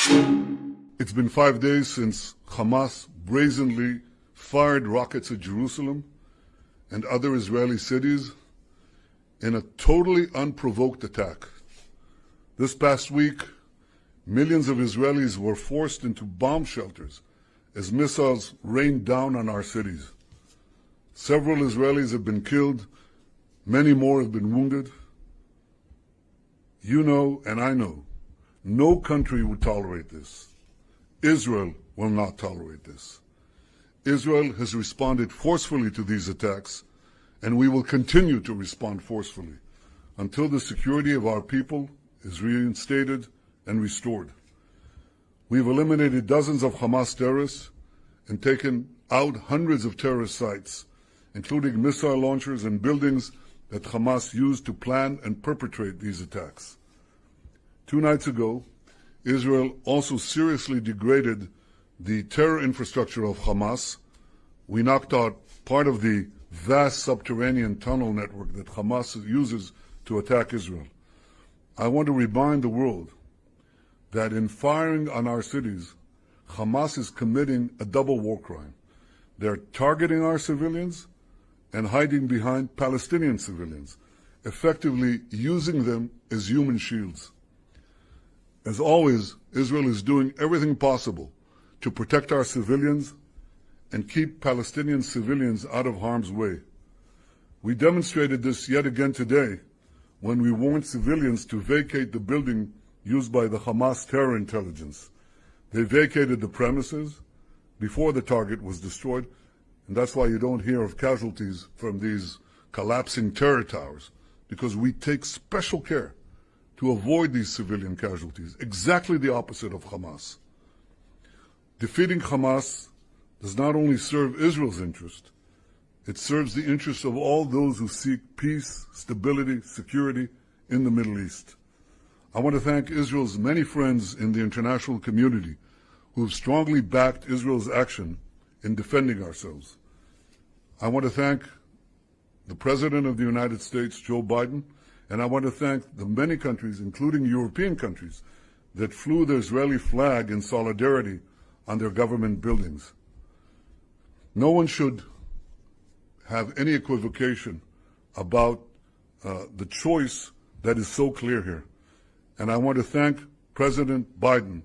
It's been 5 days since Hamas brazenly fired rockets at Jerusalem and other Israeli cities in a totally unprovoked attack. This past week, millions of Israelis were forced into bomb shelters as missiles rained down on our cities. Several Israelis have been killed, many more have been wounded. You know, and I know, no country would tolerate this. Israel will not tolerate this. Israel has responded forcefully to these attacks, and we will continue to respond forcefully until the security of our people is reinstated and restored. We've eliminated dozens of Hamas terrorists and taken out hundreds of terrorist sites, including missile launchers and buildings that Hamas used to plan and perpetrate these attacks. 2 nights ago, Israel also seriously degraded the terror infrastructure of Hamas. We knocked out part of the vast subterranean tunnel network that Hamas uses to attack Israel. I want to remind the world that in firing on our cities, Hamas is committing a double war crime. They're targeting our civilians and hiding behind Palestinian civilians, effectively using them as human shields. As always, Israel is doing everything possible to protect our civilians and keep Palestinian civilians out of harm's way. We demonstrated this yet again today when we warned civilians to vacate the building used by the Hamas terror intelligence. They vacated the premises before the target was destroyed, and that's why you don't hear of casualties from these collapsing terror towers, because we take special care to avoid these civilian casualties, exactly the opposite of Hamas. Defeating Hamas does not only serve Israel's interest, it serves the interests of all those who seek peace, stability, security in the Middle East. I want to thank Israel's many friends in the international community who have strongly backed Israel's action in defending ourselves. I want to thank the President of the United States, Joe Biden, and I want to thank the many countries, including European countries, that flew the Israeli flag in solidarity on their government buildings. No one should have any equivocation about the choice that is so clear here. And I want to thank President Biden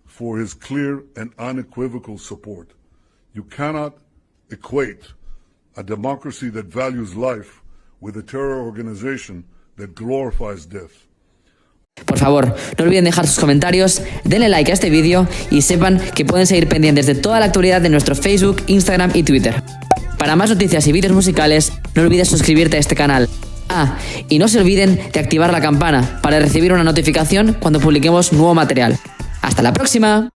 for his clear and unequivocal support. You cannot equate a democracy that values life with a terror organization that glorifies death. Por favor, no olviden dejar sus comentarios, denle like a este vídeo y sepan que pueden seguir pendientes de toda la actualidad de nuestro Facebook, Instagram y Twitter. Para más noticias y vídeos musicales, no olvides suscribirte a este canal. Ah, y no se olviden de activar la campana para recibir una notificación cuando publiquemos nuevo material. ¡Hasta la próxima!